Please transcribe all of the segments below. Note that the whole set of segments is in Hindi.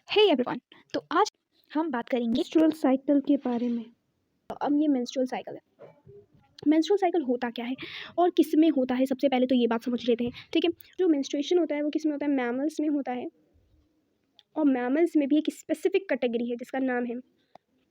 Hey everyone. तो आज हम बात करेंगे मेंस्ट्रुअल साइकिल के बारे में। अब ये मेंस्ट्रुअल साइकिल है। मेंस्ट्रुअल साइकिल होता क्या है और किस में होता है, सबसे पहले तो ये बात समझ लेते हैं। ठीक है, जो मेंस्ट्रुएशन होता है वो किस में होता है? मैमल्स में होता है। और मैमल्स में भी एक स्पेसिफिक कैटेगरी है जिसका नाम है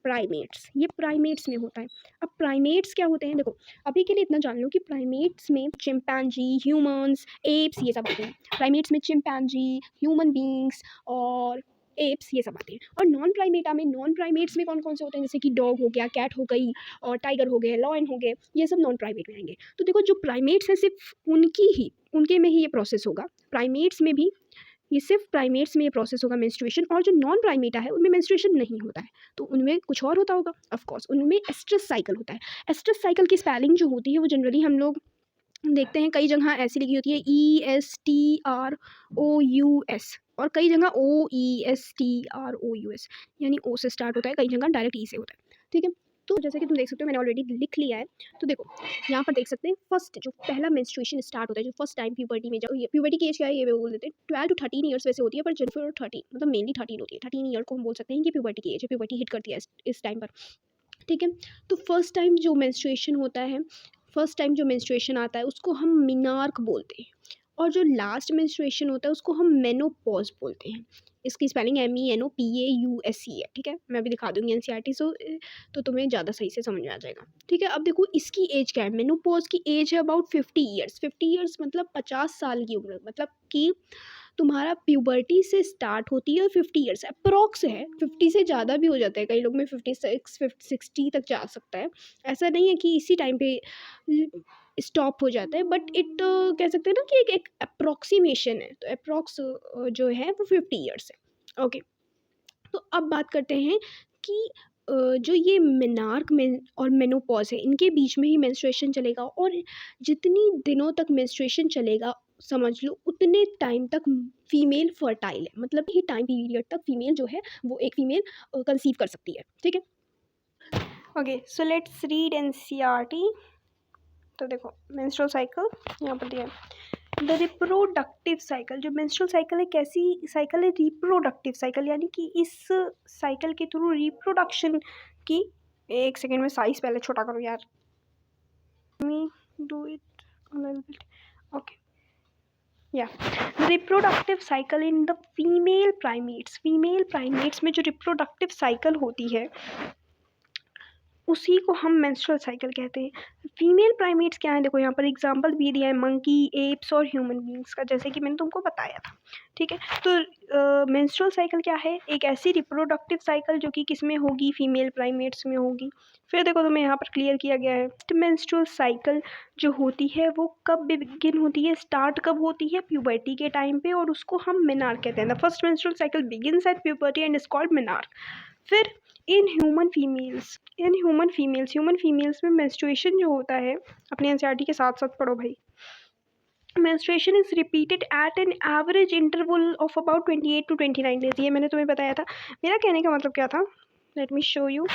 प्राइमेट्स। ये प्राइमेट्स में होता है। अब प्राइमेट्स क्या होते हैं? देखो, अभी के लिए इतना जान लो कि प्राइमेट्स में चिंपैंजी, ह्यूमंस, एप्स ये सब होते हैं। प्राइमेट्स में चिंपैंजी, ह्यूमन बींग्स और एप्स ये सब आते हैं। और नॉन प्राइमेट्स में कौन कौन से होते हैं? जैसे कि डॉग हो गया, कैट हो गई, और टाइगर हो गए, लॉयन हो गए, ये सब नॉन प्राइमेट में आएंगे। तो देखो, जो प्राइमेट्स हैं सिर्फ उनके में ही ये प्रोसेस होगा। प्राइमेट्स में भी ये सिर्फ प्राइमेट्स में ये प्रोसेस होगा मेंस्ट्रुएशन। और जो नॉन प्राइमेटा है उनमें मेंस्ट्रुएशन नहीं होता है। तो उनमें कुछ और होता होगा। ऑफ कोर्स उनमें एस्ट्रस साइकिल होता है। एस्ट्रस साइकिल की स्पेलिंग जो होती है वो जनरली हम लोग देखते हैं कई जगह ऐसी लिखी होती है ESTROUS, और कई जगह OESTROUS, यानी ओ से स्टार्ट होता है, कई जगह डायरेक्ट ई से होता है। ठीक है, तो जैसे कि तुम देख सकते हो मैंने ऑलरेडी लिख लिया है। तो देखो यहाँ पर देख सकते हैं, फर्स्ट जो पहला मेंस्ट्रुएशन स्टार्ट होता है, जो फर्स्ट टाइम प्यूबर्टी में जाओ, ये प्यूबर्टी की एज क्या है ये बोल देते हैं 12 to 13 ईयर्स वैसे होती है, पर जनरल 13 मतलब मेनली 13 होती है। 13 ईयर को हम बोल सकते हैं कि प्यूबर्टी की एज है, प्यूबर्टी हिट करती है इस टाइम पर। ठीक है, तो फर्स्ट टाइम जो मेंस्ट्रुएशन होता है, फर्स्ट टाइम जो मेंस्ट्रुएशन आता है उसको हम मिनार्क बोलते हैं। और जो लास्ट मेंस्ट्रुएशन होता है उसको हम मेनोपॉज बोलते हैं। इसकी स्पेलिंग MENOPAUSE है। ठीक है, मैं भी दिखा दूंगी NCERT से, तो तुम्हें ज़्यादा सही से समझ में आ जाएगा। ठीक है, अब देखो इसकी एज क्या है। मेनोपॉज की एज है अबाउट 50 ईयर्स। 50 ईयर्स मतलब 50 साल की उम्र, मतलब कि तुम्हारा प्यूबर्टी से स्टार्ट होती है और 50 ईयर्स अप्रॉक्स है। 50 से ज़्यादा भी हो जाता है, कई लोग में 56 60 तक जा सकता है। ऐसा नहीं है कि इसी टाइम पे स्टॉप हो जाता है, बट इट कह सकते हैं ना कि एक अप्रॉक्सीमेशन है। तो अप्रॉक्स जो है वो 50 ईयर्स है। ओके, तो अब बात करते हैं कि जो ये मिनार्क में और मेनोपॉज है, इनके बीच में ही मेंस्ट्रुएशन चलेगा। और जितनी दिनों तक मेंस्ट्रुएशन चलेगा, समझ लो उतने टाइम तक फीमेल फर्टाइल है। मतलब ही टाइम पीरियड तक फीमेल जो है वो एक फीमेल कंसीव कर सकती है। ठीक है, okay, so let's read NCERT। तो देखो मेंस्ट्रुअल साइकिल यहाँ पर दिया है। द रिप्रोडक्टिव साइकिल, जो मेंस्ट्रुअल साइकिल है कैसी साइकिल है? रिप्रोडक्टिव साइकिल, यानी कि इस साइकिल के थ्रू रिप्रोडक्शन की, एक सेकेंड में साइज पहले छोटा करो यार, मी डू इट ओके या reproductive cycle in the female primates. Female primates में जो रिप्रोडक्टिव साइकिल होती है उसी को हम मेंस्ट्रुअल साइकिल कहते हैं। फीमेल प्राइमेट्स क्या है? देखो यहाँ पर एग्जांपल भी दिया है, मंकी, एप्स और ह्यूमन बींग्स का, जैसे कि मैंने तुमको बताया था। ठीक है, तो मेंस्ट्रुअल साइकिल क्या है? एक ऐसी रिप्रोडक्टिव साइकिल जो कि किस में होगी? फीमेल प्राइमेट्स में होगी। फिर देखो तुम्हें यहाँ पर क्लियर किया गया है, मेंस्ट्रुअल साइकिल जो होती है वो कब बिगिन होती है, स्टार्ट कब होती है? प्यूबर्टी के टाइम पे, और उसको हम मेनार्क कहते हैं। The first menstrual cycle begins at puberty and is called menarche. फिर इन ह्यूमन फीमेल्स में मेंस्ट्रुएशन जो होता है, अपने एनसीईआरटी के साथ साथ पढ़ो भाई। Menstruation is repeated at an average interval of about 28 to 29 days. ये मैंने तुम्हें बताया था। मेरा कहने का मतलब क्या था, लेट मी शो यू,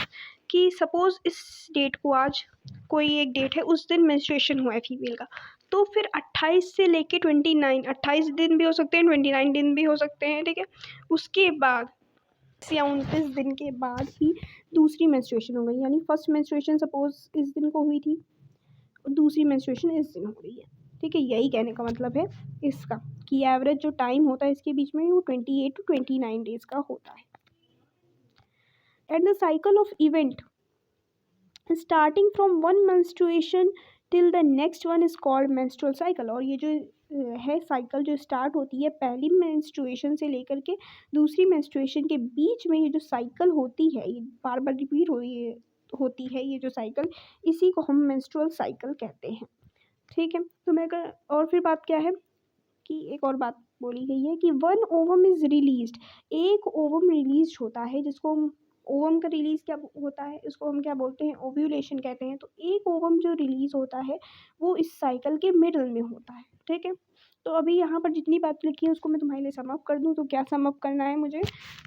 कि सपोज इस डेट को, आज कोई एक डेट है, उस दिन मेंस्ट्रुएशन हुआ है फीमेल का, तो फिर 28 से लेके 29, 28 दिन भी हो सकते हैं, 29 दिन भी हो सकते हैं। ठीक है, उसके बाद या 29 दिन के बाद ही दूसरी मेंस्ट्रुएशन हो गई। यानी फर्स्ट मेंस्ट्रुएशन सपोज इस दिन को हुई थी और दूसरी मेंस्ट्रुएशन इस दिन हो रही है। ठीक है, यही कहने का मतलब है इसका, कि एवरेज जो टाइम होता है इसके बीच में वो 28 to 29 डेज का होता है। And the cycle of event starting from one menstruation till the next one is called menstrual cycle. और ये जो है साइकिल जो स्टार्ट होती है पहली मेंस्ट्रुएशन से लेकर के दूसरी मेंस्ट्रुएशन के बीच में, ये जो साइकिल होती है ये बार बार रिपीट होती है ये जो साइकिल, इसी को हम मेंस्ट्रुअल साइकिल कहते हैं। ठीक है, तो मैं और फिर बात क्या है कि एक और बात बोली गई है कि वन ओवम इज रिलीज्ड, एक ओवम रिलीज होता है, जिसको हम ओवम का रिलीज क्या होता है, इसको हम क्या बोलते हैं? ओव्यूलेशन कहते हैं। तो एक ओवम जो रिलीज होता है वो इस साइकिल के मिडल में होता है। ठीक है, तो अभी यहाँ पर जितनी बात लिखी है उसको मैं तुम्हारे लिए सम अप कर दूँ तो क्या सम अप करना है मुझे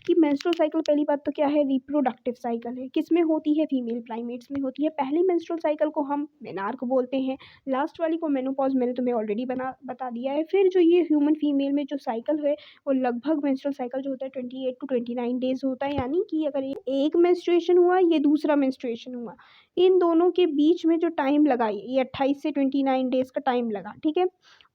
कि मेंस्ट्रुअल साइकिल पहली बात तो क्या है, रिप्रोडक्टिव साइकिल है। किस में होती है? फीमेल प्राइमेट्स में होती है। पहली मेंस्ट्रुअल साइकिल को हम मेनार्क बोलते हैं, लास्ट वाली को मेनोपॉज मैंने तुम्हें ऑलरेडी बता दिया है। फिर जो ये ह्यूमन फीमेल में जो साइकिल है वो लगभग मेंस्ट्रुअल साइकिल जो होता है 28 to 29 डेज होता है। यानी कि अगर ये एक मेंस्ट्रुएशन हुआ, ये दूसरा मेंस्ट्रुएशन हुआ, इन दोनों के बीच में जो टाइम लगा ये 28 से 29 डेज का टाइम लगा, ठीक है।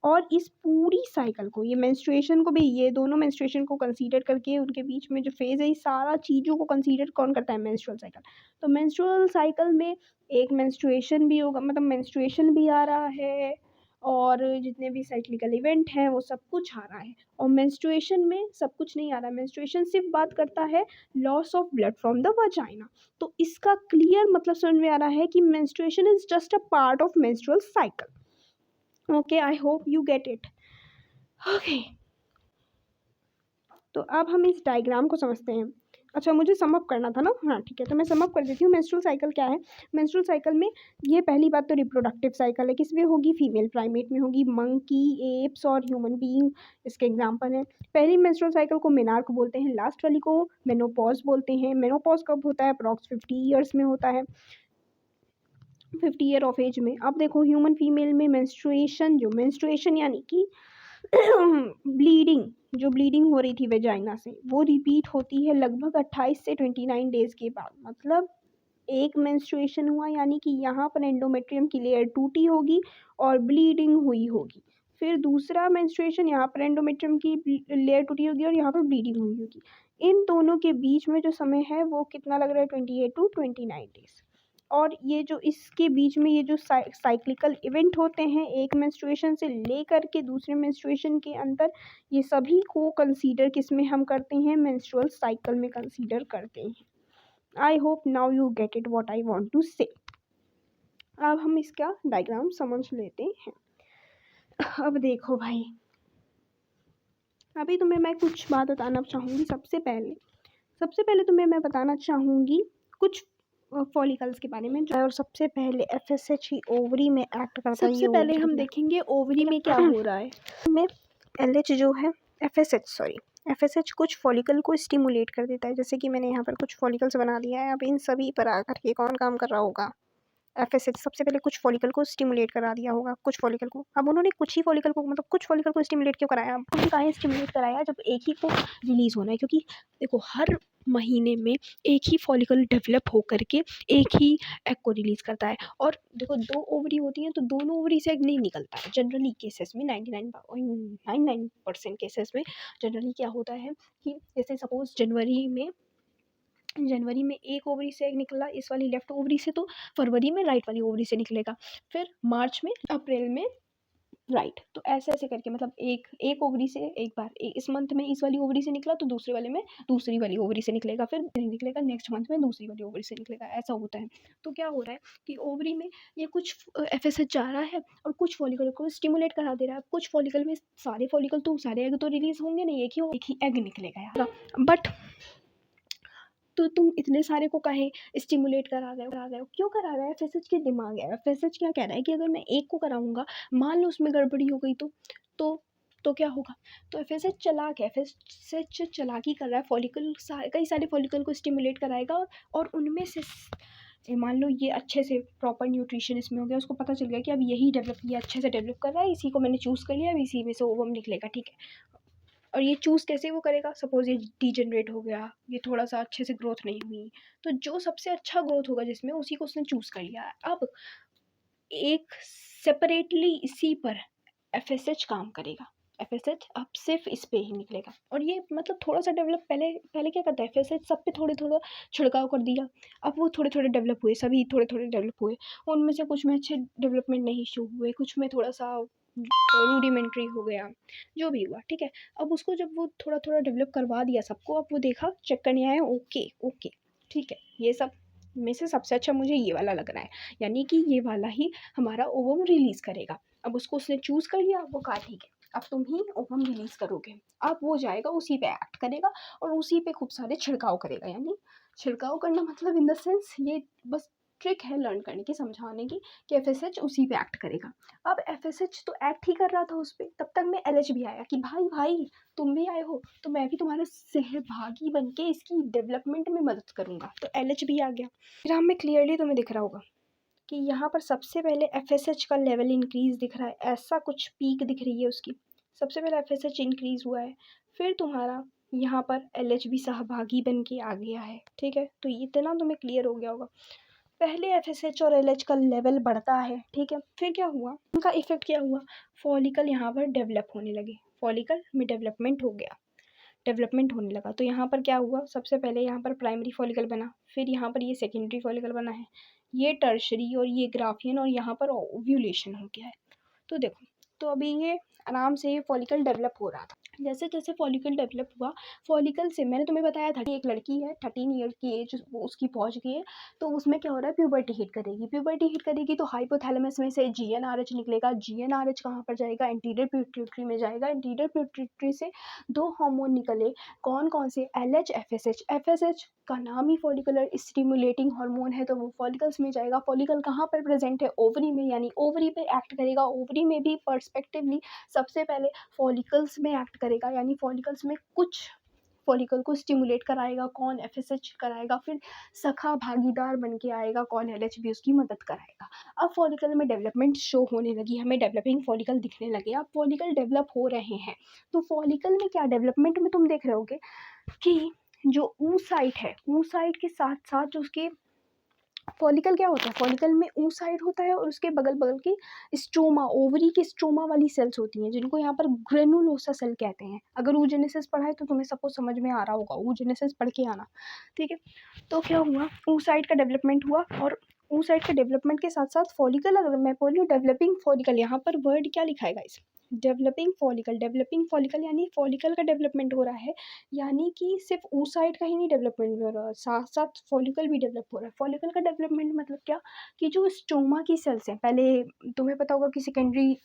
और इस पूरी साइकिल को, ये मेंस्ट्रुएशन को भी, ये दोनों मेंस्ट्रुएशन को कंसीडर करके उनके बीच में जो फेज़ है, ये सारा चीज़ों को कंसीडर कौन करता है? Menstrual cycle. तो मेंस्ट्रुअल साइकिल में एक मेंस्ट्रुएशन भी होगा, मतलब मेंस्ट्रुएशन भी आ रहा है और जितने भी साइक्लिकल इवेंट हैं वो सब कुछ आ रहा है। और मेंस्ट्रुएशन में सब कुछ नहीं आ रहा है, मेंस्ट्रुएशन सिर्फ बात करता है loss of blood from the vagina. तो इसका क्लियर मतलब समझ में आ रहा है कि menstruation is just a part of menstrual cycle. Okay, I hope you get it. Okay, तो अब हम इस डायग्राम को समझते हैं। अच्छा, मुझे सम अप करना था ना, हाँ ठीक है, तो मैं सम अप कर देती हूँ। मेंस्ट्रुअल साइकिल क्या है? मेंस्ट्रुअल साइकिल में ये पहली बात तो रिप्रोडक्टिव साइकिल है। किस में होगी? फीमेल प्राइमेट में होगी। मंकी, एप्स और ह्यूमन बीइंग इसके एग्जांपल हैं। पहली मेंस्ट्रुअल साइकिल को मेनार्क बोलते हैं, लास्ट वाली को मेनोपॉज बोलते हैं। मेनोपॉज कब होता है? अप्रॉक्स 50 ईयर्स में होता है, 50 ईयर ऑफ एज में। अब देखो ह्यूमन फीमेल में मेंस्ट्रुएशन यानी कि ब्लीडिंग, जो ब्लीडिंग हो रही थी वेजाइना से, वो रिपीट होती है लगभग 28 से 29 डेज के बाद। मतलब एक मेंस्ट्रुएशन हुआ यानी कि यहाँ पर एंडोमेट्रियम की लेयर टूटी होगी और ब्लीडिंग हुई होगी। फिर दूसरा मेंस्ट्रुएशन, यहाँ पर एंडोमेट्रियम की लेयर टूटी होगी और यहाँ पर ब्लीडिंग हुई होगी। इन दोनों के बीच में जो समय है वो कितना लग रहा है? 28 to 29 डेज। और ये जो इसके बीच में ये जो साइक्लिकल इवेंट होते हैं एक मेंस्ट्रुएशन से लेकर के दूसरे मेंस्ट्रुएशन के अंदर, ये सभी को कंसीडर किस में हम करते हैं? मेंस्ट्रुअल साइकिल में कंसीडर करते हैं। I hope now you get it what I want to say. अब हम इसका डायग्राम समझ लेते हैं। अब देखो भाई, अभी तुम्हें मैं कुछ बात बताना चाहूँगी। सबसे पहले तुम्हें मैं बताना चाहूँगी कुछ फॉलिकल्स के बारे में, और सबसे पहले एफएसएच ही ओवरी में एक्ट करता है। सबसे पहले हम देखेंगे ओवरी में क्या हो रहा है। में एलएच जो है, एफएसएच कुछ फॉलिकल को स्टिमुलेट कर देता है। जैसे कि मैंने यहाँ पर कुछ फॉलिकल्स बना दिया है। अब इन सभी पर आकर के कौन काम कर रहा होगा? एफएसएच सबसे पहले कुछ फॉलिकल को स्टिमुलेट करा दिया होगा, कुछ फॉलिकल को। अब उन्होंने कुछ ही फॉलिकल को, मतलब कुछ फॉलिकल को स्टिमुलेट क्यों कराया? उन्होंने कहा स्टिमुलेट कराया जब एक ही को रिलीज होना है, क्योंकि देखो हर महीने में एक ही फॉलिकल डेवलप हो करके एक ही एग को रिलीज करता है। और देखो 2 ओवरी होती हैं तो दोनों ओवरी से एग नहीं निकलता है जनरली केसेस में। 99% केसेस में जनरली क्या होता है कि जैसे सपोज जनवरी में एक ओवरी से एग निकला, इस वाली लेफ्ट ओवरी से, तो फरवरी में राइट वाली ओवरी से निकलेगा। फिर मार्च में, अप्रैल में राइट। तो ऐसे ऐसे करके, मतलब एक ओवरी से एक बार इस मंथ में इस वाली ओवरी से निकला तो दूसरे वाले में दूसरी वाली ओवरी से निकलेगा, फिर निकलेगा नेक्स्ट मंथ में दूसरी वाली ओवरी से निकलेगा। ऐसा होता है। तो क्या हो रहा है कि ओवरी में ये कुछ एफएसएच जा रहा है और कुछ फॉलिकल को स्टिमुलेट करा दे रहा है। कुछ फॉलिकल में सारे फॉलिकल तो सारे एग तो रिलीज होंगे नहीं, एक ही एग निकलेगा यार। बट तो तुम इतने सारे को काहे स्टिमुलेट करा रहे हो? क्यों करा रहा है? एफएसएच के दिमाग है। एफएसएच क्या कह रहा है कि अगर मैं एक को कराऊंगा, मान लो उसमें गड़बड़ी हो गई तो क्या होगा? तो एफएसएच चालाक है। एफएसएच चालाकी कर रहा है, फॉलिकल कई सारे फॉलिकल को स्टिमुलेट कराएगा और उनमें से मान लो ये अच्छे से प्रॉपर न्यूट्रिशन इसमें हो गया, उसको पता चल गया कि अब यही ये अच्छे से डेवलप कर रहा है, इसी को मैंने चूज़ कर लिया, अब इसी में से ओवम निकलेगा, ठीक है। और ये चूज़ कैसे वो करेगा? सपोज़ ये डीजेनरेट हो गया, ये थोड़ा-सा अच्छे से ग्रोथ नहीं हुई, तो जो सबसे अच्छा ग्रोथ होगा जिसमें, उसी को उसने चूज़ कर लिया। अब एक सेपरेटली इसी पर एफएसएच काम करेगा। एफएसएच अब सिर्फ इस पे ही निकलेगा और ये मतलब थोड़ा-सा डेवलप पहले क्या करता है? एफएसएच सब पे थोड़ा-थोड़ा छिड़काव कर दिया। अब वो थोड़े-थोड़े डेवलप हुए, सभी थोड़े-थोड़े डेवलप हुए। उनमें से कुछ में अच्छे डेवलपमेंट नहीं शो हुए, कुछ में थोड़ा-सा रूडिमेंट्री हो गया, जो भी हुआ, ठीक है। अब उसको जब वो थोड़ा-थोड़ा डेवलप करवा दिया सबको, अब वो देखा, चेक करने आया, ओके, ठीक है, ये सब में से सबसे अच्छा मुझे ये वाला लग रहा है, यानी कि ये वाला ही हमारा ओवम रिलीज़ करेगा। अब उसको उसने चूज़ कर लिया, वो कहा ठीक है, अब तुम ही ओवम रिलीज़ करोगे। अब वो जाएगा उसी पे एक्ट करेगा और उसी पे खूब सारे छिड़काव करेगा। यानी छिड़काव करना मतलब इन द सेंस ये बस ट्रिक है लर्न करने की, समझाने की कि एफएसएच उसी पे एक्ट करेगा। अब एफएसएच तो एक्ट ही कर रहा था उस पर, तब तक में एलएच भी आया कि भाई भाई तुम भी आए हो तो मैं भी तुम्हारा सहभागी बन के इसकी डेवलपमेंट में मदद करूँगा। तो एलएच भी आ गया। ग्राम में क्लियरली तुम्हें दिख रहा होगा कि यहाँ पर सबसे पहले एफएसएच का लेवल इंक्रीज दिख रहा है, ऐसा कुछ पीक दिख रही है उसकी। सबसे पहले एफएसएच इंक्रीज हुआ है, फिर तुम्हारा यहाँ पर एलएच भी सहभागी बन के आ गया है। ठीक है, तो इतना तुम्हें क्लियर हो गया होगा। पहले एफएसएच और एलएच का लेवल बढ़ता है, ठीक है, फिर क्या हुआ, उनका इफेक्ट क्या हुआ, फॉलिकल यहाँ पर डेवलप होने लगे, फॉलिकल में डेवलपमेंट हो गया, डेवलपमेंट होने लगा। तो यहाँ पर क्या हुआ, सबसे पहले यहाँ पर प्राइमरी फॉलिकल बना, फिर यहाँ पर ये सेकेंडरी फॉलिकल बना है, ये टर्शरी और ये ग्राफियन, और यहाँ पर ओव्यूलेशन हो गया है। तो देखो, तो अभी ये आराम से ये फॉलिकल डेवलप हो रहा था। जैसे जैसे फॉलिकल डेवलप हुआ, फॉलिकल से मैंने तुम्हें बताया था कि एक लड़की है 13 ईयर की एज वो उसकी पहुंच गई है, तो उसमें क्या हो रहा है, प्यूबर्टी हिट करेगी, प्यूबर्टी हिट करेगी तो हाइपोथैलेमस में से जीएनआरएच निकलेगा, जीएनआरएच कहाँ पर जाएगा, एंटीरियर पिट्यूटरी में जाएगा, एंटीरियर पिट्यूटरी से दो हार्मोन निकले, कौन कौन से, एलएच एफएसएच। एफएसएच का नाम ही फॉलिकुलर स्टिमुलेटिंग हार्मोन है, तो वो फॉलिकल्स में जाएगा। फॉलिकल कहाँ पर प्रेजेंट है, ओवरी में, यानी ओवरी पे एक्ट करेगा। ओवरी में भी पर्सपेक्टिवली सबसे पहले फॉलिकल्स में एक्ट करेगा, यानी फॉलिकल्स में कुछ फॉलिकल को स्टिमुलेट कराएगा, कौन, एफएसएच कराएगा, फिर सखा भागीदार बन के आएगा, कौन, एलएच भी उसकी मदद कराएगा। अब फॉलिकल में डेवलपमेंट शो होने लगी, हमें डेवलपिंग फॉलिकल दिखने लगे, अब फॉलिकल डेवलप हो रहे हैं। तो फॉलिकल में क्या डेवलपमेंट में तुम देख रहे होगे कि जो ऊसाइट है, ऊसाइट के साथ साथ जो उसके फॉलिकल क्या होता है, फॉलिकल में ऊसाइट होता है और उसके बगल बगल की स्ट्रोमा, ओवरी की स्ट्रोमा वाली सेल्स होती हैं, जिनको यहाँ पर ग्रेनुलोसा सेल कहते हैं। अगर oogenesis पढ़ा है तो तुम्हें सबको समझ में आ रहा होगा, oogenesis पढ़ के आना, ठीक है। तो क्या हुआ, oocyte का डेवलपमेंट हुआ, और oocyte के डेवलपमेंट के साथ साथ फॉलिकल, अगर मैं बोलूँ डेवलपिंग फॉलिकल, यहाँ पर वर्ड क्या लिखा है guys, developing follicle. Developing follicle यानी फॉलिकल का डेवलपमेंट हो रहा है, यानी कि सिर्फ oocyte का ही नहीं डेवलपमेंट हो रहा है, साथ साथ फॉलिकल भी डेवलप हो रहा है। फॉलिकल का डेवलपमेंट मतलब क्या, कि जो स्टोमा की सेल्स हैं, पहले तुम्हें पता होगा कि सेकेंडरी,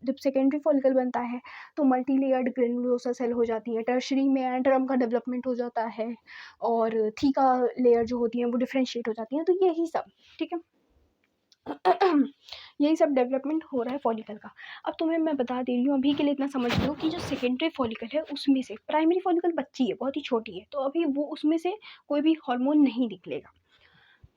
जब सेकेंडरी फॉलिकल बनता है तो मल्टी लेयर्ड ग्रेनुलोसा सेल हो जाती है, टर्शरी में एंड्रम का डेवलपमेंट हो जाता है, और थीका लेयर जो होती हैं वो डिफ्रेंशिएट हो जाती हैं। तो यही सब, ठीक है, यही सब डेवलपमेंट हो रहा है फॉलिकल का। अब तुम्हें मैं बता दे रही हूँ, अभी के लिए इतना समझ लो कि जो सेकेंडरी फॉलिकल है उसमें से, प्राइमरी फॉलिकल बच्ची है, बहुत ही छोटी है, तो अभी वो उसमें से कोई भी हार्मोन नहीं निकलेगा।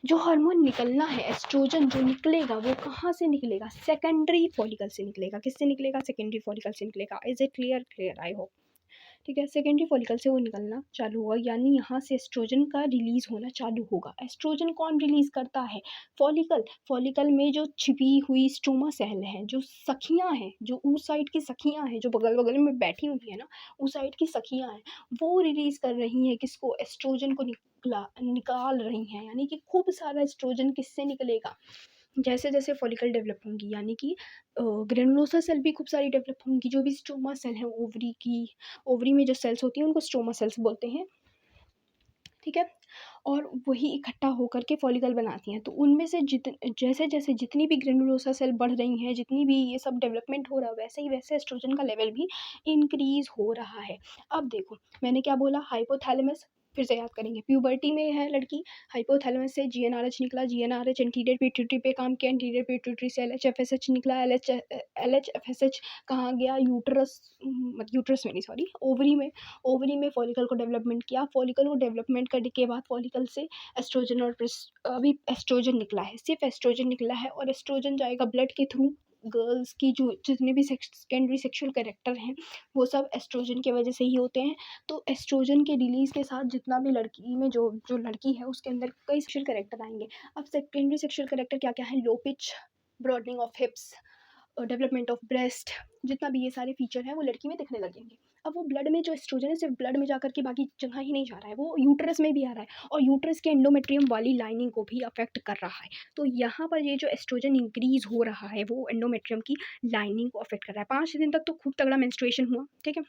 जो हार्मोन निकलना है, एस्ट्रोजन जो निकलेगा, वो कहाँ से निकलेगा, सेकेंडरी फॉलिकल से निकलेगा। किससे निकलेगा, सेकेंडरी फॉलिकल से निकलेगा। Is it clear, clear, I hope, ठीक है। सेकेंडरी फॉलिकल से वो निकलना चालू हुआ, यानी यहाँ से एस्ट्रोजन का रिलीज होना चालू होगा। एस्ट्रोजन कौन रिलीज करता है, फॉलिकल। फॉलिकल में जो छिपी हुई स्टोमा सेल हैं, जो सखियाँ हैं, जो oocyte की सखियाँ हैं, जो बगल बगल में बैठी हुई है ना, oocyte की सखियाँ हैं, वो रिलीज कर रही हैं किसको, एस्ट्रोजन को निकाल रही हैं। यानी कि खूब सारा एस्ट्रोजन किससे निकलेगा, जैसे जैसे फॉलिकल डेवलप होंगी, यानी कि ग्रेनुलोसा सेल भी खूब सारी डेवलप होंगी, जो भी स्ट्रोमा सेल है ओवरी की, ओवरी में जो सेल्स होती हैं उनको स्ट्रोमा सेल्स बोलते हैं, ठीक है। और वही इकट्ठा होकर के फॉलिकल बनाती हैं। तो उनमें से जैसे जैसे जितनी भी ग्रेनुलोसा सेल बढ़ रही हैं, जितनी भी ये सब डेवलपमेंट हो रहा है, वैसे ही वैसे एस्ट्रोजन का लेवल भी इंक्रीज हो रहा है। अब देखो, मैंने क्या बोला, हाइपोथैलेमस, फिर से याद करेंगे, प्यूबर्टी में है लड़की, हाइपोथैलेमस से जीएनआरएच निकला, जीएनआरएच एंटीरियर पिट्यूटरी पे काम किया, एंटीरियर पिट्यूटरी से एलएचएफएसएच निकला, एलएचएफएसएच कहाँ गया, यूट्रस, यूट्रस में नहीं, सॉरी, ओवरी में, ओवरी में फॉलिकल को डेवलपमेंट किया। फॉलिकल को डेवलपमेंट करने के बाद फॉलिकल से एस्ट्रोजन, और अभी एस्ट्रोजन निकला है, सिर्फ एस्ट्रोजन निकला है, और एस्ट्रोजन जाएगा ब्लड के थ्रू। गर्ल्स की जो जितने भी सेकेंडरी सेक्सुअल कैरेक्टर हैं वो सब एस्ट्रोजन की वजह से ही होते हैं। तो एस्ट्रोजन के रिलीज़ के साथ जितना भी लड़की में जो जो लड़की है उसके अंदर कई सेक्सुअल कैरेक्टर आएंगे। अब सेकेंडरी सेक्सुअल कैरेक्टर क्या क्या है, low pitch, broadening of हिप्स, development of breast, जितना भी ये सारे फीचर हैं वो लड़की में दिखने लगेंगे। अब वो ब्लड में जो एस्ट्रोजन है सिर्फ ब्लड में जाकर के बाकी जगह ही नहीं जा रहा है, वो यूट्रस में भी आ रहा है, और यूट्रस के एंडोमेट्रियम वाली लाइनिंग को भी अफेक्ट कर रहा है। तो यहाँ पर ये जो एस्ट्रोजन इंक्रीज हो रहा है वो एंडोमेट्रियम की लाइनिंग को अफेक्ट कर रहा है। 5 दिन तक तो खूब तगड़ा मेंस्ट्रुएशन हुआ, ठीक है।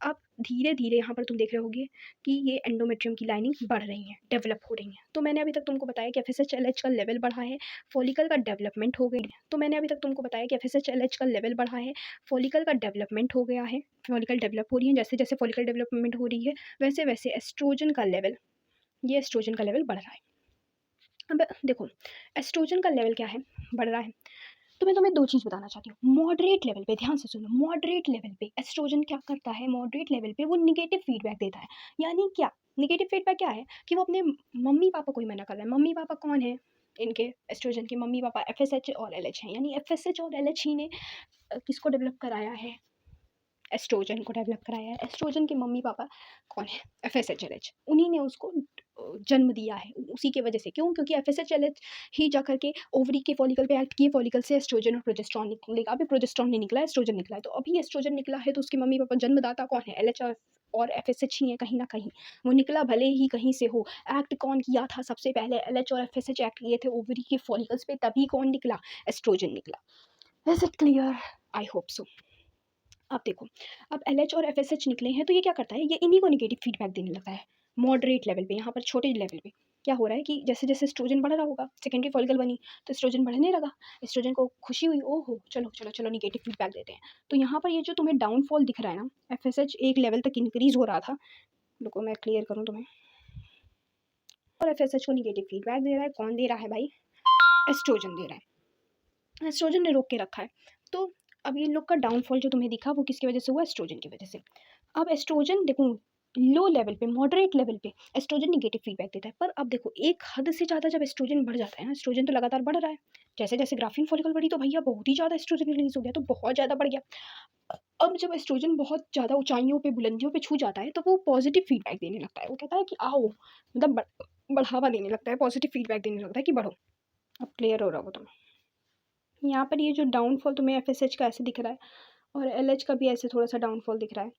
अब धीरे धीरे यहाँ पर तुम देख रहे होगे कि ये एंडोमेट्रियम की लाइनिंग बढ़ रही है, डेवलप हो रही है। तो मैंने अभी तक तुमको बताया कि FSH-LH का लेवल बढ़ा है, फॉलिकल का डेवलपमेंट हो गई है। तो मैंने अभी तक तुमको बताया कि FSH-LH का लेवल बढ़ा है, फॉलिकल का डेवलपमेंट हो गया है, फॉलिकल डेवलप हो रही है। जैसे जैसे फॉलिकल डेवलपमेंट हो रही है वैसे वैसे एस्ट्रोजन का लेवल, ये एस्ट्रोजन का लेवल बढ़ रहा है। अब देखो एस्ट्रोजन का लेवल क्या है, बढ़ रहा है। तो मैं तुम्हें 2 चीज़ बताना चाहती हूँ। मॉडरेट लेवल पे ध्यान से सुनो, मॉडरेट लेवल पे एस्ट्रोजन क्या करता है, मॉडरेट लेवल पे वो नेगेटिव फीडबैक देता है। यानी क्या? नेगेटिव फीडबैक क्या है कि वो अपने मम्मी-पापा को ही मना कर रहा है। मम्मी-पापा कौन है? इनके एस्ट्रोजन के मम्मी-पापा एफएसएच और एलएच हैं। यानी एफएसएच और एलएच ही ने किसको डेवलप कराया है? एस्ट्रोजन को डेवलप कराया है। एस्ट्रोजन के मम्मी-पापा कौन है? एफएसएच-एलएच। उन्हीं ने उसको जन्म दिया है उसी की वजह से। क्यों? क्योंकि एफएसएच-एलएच ही जा कर के ओवरी के फॉलिकल पे एक्ट किए, फॉलिकल से एस्ट्रोजन और प्रोजेस्टेरॉन निकलेगा। अभी प्रोजेस्टेरॉन नहीं निकला है, एस्ट्रोजन निकला है। तो अभी एस्ट्रोजन निकला है तो उसके मम्मी-पापा जन्मदाता कौन है? एलएच और एफएसएच ही है कहीं न कहीं। वो निकला भले ही कहीं से हो, एक्ट कौन किया था सबसे पहले? एलएच और एफएसएच एक्ट किए थे ओवरी के फॉलिकल्स पे, तभी कौन निकला? एस्ट्रोजन निकला। Is it clear? I hope so. अब देखो, अब एलएच और एफएसएच निकले हैं तो ये क्या करता है, ये इन्हीं को नेगेटिव फीडबैक देने लगता है मॉडरेट लेवल पे। यहाँ पर छोटे लेवल पे क्या हो रहा है कि जैसे जैसे एस्ट्रोजन बढ़ रहा होगा, सेकेंडरी फॉलिकल बनी तो एस्ट्रोजन बढ़ने लगा, एस्ट्रोजन को खुशी हुई, ओहो चलो चलो चलो नेगेटिव फीडबैक देते हैं। तो यहाँ पर ये जो तुम्हें डाउनफॉल दिख रहा है ना, एफएसएच एक लेवल तक इंक्रीज हो रहा था, रुको मैं क्लियर करूँ तुम्हें, और एफएसएच को नेगेटिव फीडबैक दे रहा है। कौन दे रहा है भाई? एस्ट्रोजन दे रहा है, एस्ट्रोजन ने रोक के रखा है। तो अब ये लोग का डाउनफॉल जो तुम्हें दिखा वो किसकी वजह से हुआ? एस्ट्रोजन की वजह से। अब एस्ट्रोजन देखो लो लेवल पे, मॉडरेट लेवल पे एस्ट्रोजन नेगेटिव फीडबैक देता है। पर अब देखो एक हद से ज़्यादा जब एस्ट्रोजन बढ़ जाता है ना, एस्ट्रोजन तो लगातार बढ़ रहा है, जैसे जैसे ग्राफीन फॉलिकल बढ़ी तो भैया बहुत ही ज़्यादा एस्ट्रोजन रिलीज हो गया, तो बहुत ज़्यादा बढ़ गया। अब जब एस्ट्रोजन बहुत ज़्यादा ऊंचाइयों पे, बुलंदियों पे छू जाता है तो वो पॉजिटिव फीडबैक देने लगता है। वो कहता है कि आओ, मतलब बढ़ावा देने लगता है, पॉजिटिव फीडबैक देने लगता है कि बढ़ो। अब क्लियर हो रहा हो तुम्हें? यहाँ पर ये जो डाउनफॉल तुम्हें एफएसएच का ऐसे दिख रहा है और एलएच का भी ऐसे थोड़ा सा डाउनफॉल दिख रहा है।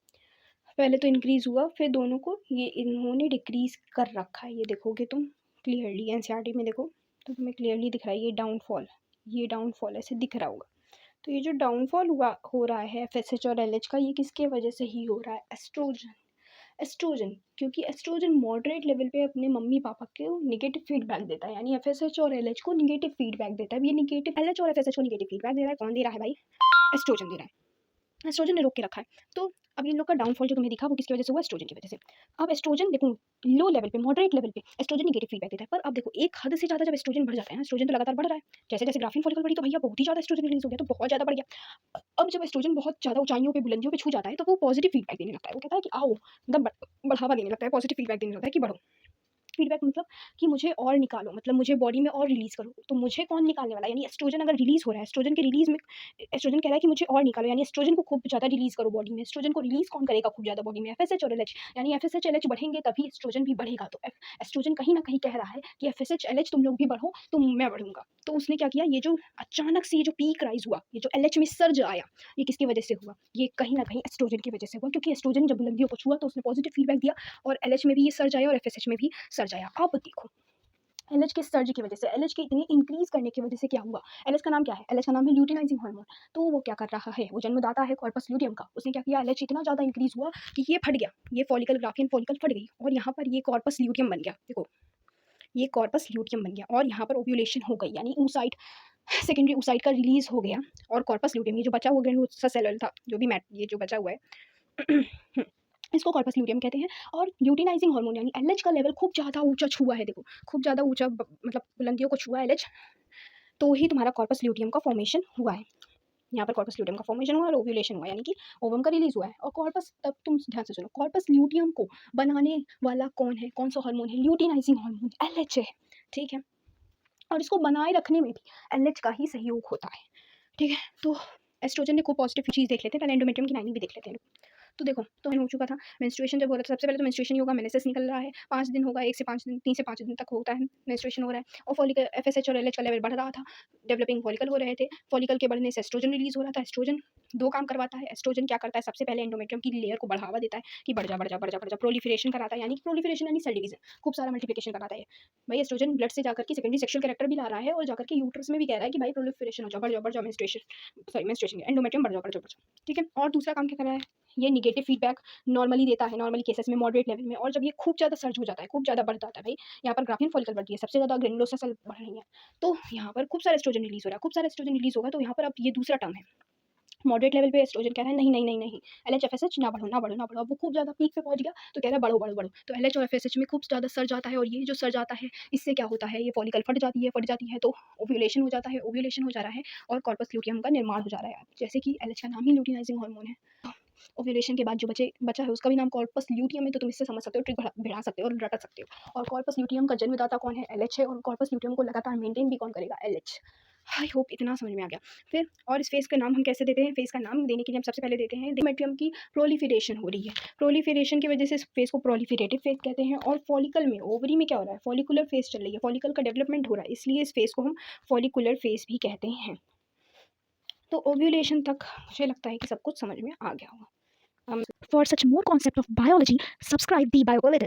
पहले तो इंक्रीज़ हुआ, फिर दोनों को ये इन्होंने डिक्रीज़ कर रखा है। ये देखोगे तुम क्लियरली, एनसीईआरटी में देखो तो तुम्हें क्लियरली दिख रहा है ये डाउनफॉल ऐसे दिख रहा होगा। तो ये जो डाउनफॉल हुआ हो रहा है एफएसएच और एलएच का, ये किसके वजह से ही हो रहा है? एस्ट्रोजन। एस्ट्रोजन, क्योंकि एस्ट्रोजन मॉडरेट लेवल पे अपने मम्मी पापा को नेगेटिव फीडबैक देता है, यानी एफएसएच और एलएच को नेगेटिव फीडबैक देता है। अब ये नेगेटिव एलएच और एफएसएच को नेगेटिव फीडबैक दे रहा है, कौन दे रहा है भाई? एस्ट्रोजन दे रहा है, एस्ट्रोजन ने रोक के रखा है। तो अब इन लोग का डाउनफॉल जो तुम्हें दिखा वो किसकी वजह से हुआ? एस्ट्रोजन की वजह से। अब एस्ट्रोजन देखो लो लेवल पे, मॉडरेट लेवल पे एस्ट्रोजन नेगेटिव फीडबैक देता है। पर अब देखो एक हद से ज़्यादा जब एस्ट्रोजन बढ़ जाता है ना, एस्ट्रोजन तो लगातार बढ़ रहा है, जैसे जैसे ग्राफीन फॉलिकल बढ़ी तो भैया बहुत ही ज़्यादा एस्ट्रोजन रिलीज हो गया, तो बहुत ज़्यादा बढ़ गया। अब जब एस्ट्रोजन बहुत ज़्यादा ऊंचाइयों पे, बुलंदियों पे छू जाता है तो वो पॉजिटिव फीडबैक देने लगता है। वो कहता है कि आओ, मतलब बढ़ावा देने लगता है, पॉजिटिव फीडबैक देने लगता है कि बढ़ो। फीडबैक मतलब कि मुझे और निकालो, मतलब मुझे बॉडी में और रिलीज़ करो। तो मुझे कौन निकालने वाला है? यानी एस्ट्रोजन अगर रिलीज़ हो रहा है, एस्ट्रोजन के रिलीज़ में एस्ट्रोजन कह रहा है कि मुझे और निकालो, यानी एस्ट्रोजन को खूब ज़्यादा रिलीज़ करो बॉडी में। एस्ट्रोजन को रिलीज़ कौन करेगा खूब ज़्यादा बॉडी में? एफएसएच और एलएच, यानी एफएसएच एलएच बढ़ेंगे तभी एस्ट्रोजन भी बढ़ेगा। तो एस्ट्रोजन कहीं न कहीं कह रहा है कि एफएसएच एलएच तुम लोग भी बढ़ो तो मैं बढ़ूँगा। तो उसने क्या किया, ये जो अचानक से ये जो पीक राइज़ हुआ, ये जो एलएच में सर्ज आया, ये किसकी वजह से हुआ? ये कहीं न कहीं एस्ट्रोजन की वजह से हुआ, क्योंकि एस्ट्रोजन जब बुलंदियों को छुआ तो उसने पॉजिटिव फीडबैक दिया और एलएच में भी ये सर्ज आया और एफएसएच में भी सर्ज आया। अब देखो एलएच के सर्ज की वजह से, एलएच के इतने इंक्रीज़ करने की वजह से क्या हुआ? एलएच का नाम क्या है? एलएच का नाम है ल्यूटिनाइजिंग हार्मोन। तो वो क्या कर रहा है? वो जन्मदाता है कॉर्पस ल्यूटियम का। उसने क्या किया? एलएच इतना ज़्यादा इंक्रीज़ हुआ कि ये फट गया, ये फॉलिकल, ग्राफियन फॉलिकल फट गई और यहाँ पर ये कॉर्पस ल्यूटियम बन गया। देखो ये कॉर्पस ल्यूटियम बन गया और यहाँ पर ओव्यूलेशन हो गई, यानी oocyte, सेकेंडरी oocyte का रिलीज़ हो गया और कॉर्पस ल्यूटियम, ये जो बचा हुआ ग्रेन्युलोसा सेलुलर था, जो भी ये जो बचा हुआ है इसको कॉर्पस ल्यूटियम कहते हैं। और ल्यूटिनाइजिंग हार्मोन यानी एलएच का लेवल खूब ज़्यादा ऊंचा छुआ है। देखो खूब ज़्यादा ऊंचा मतलब बुलंदियों को छुआ एलएच, तो ही तुम्हारा कॉर्पस ल्यूटियम का फॉर्मेशन हुआ है। यहाँ पर कॉर्पस ल्यूटियम का फॉर्मेशन हुआ और ओव्यूलेशन हुआ, यानी कि ओवम का रिलीज हुआ है। और कॉर्पस, तब तुम ध्यान से सुनो, कॉर्पस ल्यूटियम को बनाने वाला कौन है? कौन सा हार्मोन है? ल्यूटिनाइजिंग हार्मोन, एलएच है। ठीक है, और इसको बनाए रखने में भी एलएच का ही सहयोग होता है। ठीक है, तो एस्ट्रोजन ने खूब पॉजिटिव चीज़ देख लेते हैं, पहले एंडोमेट्रियम की लाइनिंग भी देख लेते हैं। तो देखो तो हो चुका था मेंस्ट्रुएशन जब हो रहा था, सबसे पहले तो मेंस्ट्रुएशन ही होगा, मेनिसेस निकल रहा है, 5 दिन होगा, 1 से 5 दिन, 3 से 5 दिन तक होता है, मेंस्ट्रुएशन हो रहा है और फॉलिकल एफएसएच और एलएच का लेवल बढ़ रहा था, डेवलपिंग फॉलिकल हो रहे थे, फॉलिकल के बढ़ने से एस्ट्रोजन रिलीज हो रहा था। एस्ट्रोजन 2 काम करवाता है, एस्ट्रोजन क्या करता है? सबसे पहले एंडोमेट्रियम की लेयर को बढ़ावा देता है कि बढ़ जा बढ़ जा बढ़ जा बढ़ जा, प्रोलिफरेशन कराता है, यानी कि प्रोलिफरेशन यानी सेल डिवीजन, खूब सारा मल्टीप्लिकेशन कराता है। भाई एस्ट्रोजन ब्लड से जाकर के सेकेंडरी सेक्सुअल कैरेक्टर भी ला रहा है और जाकर के यूट्रस में भी कह रहा है कि भाई प्रोलिफरेशन हो जाओ, बढ़ जाओ मेंस्ट्रुएशन एंडोमेट्रियम बढ़ जाओ बढ़ जाओ बढ़ जाओ। ठीक है, और दूसरा काम क्या कर रहा है? ये नेगेटिव फीडबैक नॉर्मली देता है, नॉर्मली केसेस में, मॉडरेट लेवल में। और जब ये खूब ज़्यादा सर्ज हो जाता है, खूब ज़्यादा बढ़ जाता है, भाई यहाँ पर ग्राफियन फॉलिकल बढ़ रही है, सबसे ज़्यादा ग्रेनुलोसा सेल बढ़ रही है, तो यहाँ पर खूब सारा एस्ट्रोजन रिलीज हो रहा है, खूब सारा एस्ट्रोजन रिलीज होगा, तो यहाँ पर अब ये दूसरा टर्म है मॉडरेट लेवल पे एस्ट्रोजन कह रहा है नहीं नहीं नहीं नहीं, LH-FSH ना बढ़ो ना बढ़ो ना बढ़ो। अब वो खूब ज़्यादा पीक पे पहुंच गया तो कह रहा है बढ़ो बढ़ो बढ़ो। तो LH और FSH में खूब ज़्यादा सर्ज आता है, और ये जो सर्ज आता है इससे क्या होता है, ये फॉलिकल फट जाती है तो ओव्यूलेशन हो जाता है, ओव्यूलेशन हो जा रहा है और कॉर्पस ल्यूटियम का निर्माण हो जा रहा है। जैसे कि LH का नाम ही ल्यूटिनाइजिंग हार्मोन है। ओव्यूलेशन के बाद जो बचा है उसका भी नाम कॉर्पस ल्यूटियम है, तो तुम इससे समझ सकते हो, ट्रिक भिड़ा सकते हो और रट सकते हो। और कॉर्पस ल्यूटियम का जन्मदाता कौन है, LH है, और कॉर्पस ल्यूटियम को लगातार मेंटेन भी कौन करेगा, LH। आई होप इतना समझ में आ गया। फिर और इस फेज़ का नाम हम कैसे देते हैं, फेज़ का नाम देने के लिए हम सबसे पहले देते हैं एंडोमेट्रियम की प्रोलिफरेशन हो रही है। प्रोलिफरेशन की वजह से इस फेज़ को प्रोलिफरेटिव फेज़ कहते हैं। और फॉलिकल में, ओवरी में क्या हो रहा है, फॉलिकुलर फेज़ चल रही है, फॉलिकल का डेवलपमेंट हो रहा है, इसलिए इस फेज़ को हम फॉलिकुलर फेज़ भी कहते हैं। तो ओव्यूलेशन तक मुझे लगता है कि सब कुछ समझ में आ गया होगा। For such more concept of biology, subscribe the BioBulletin.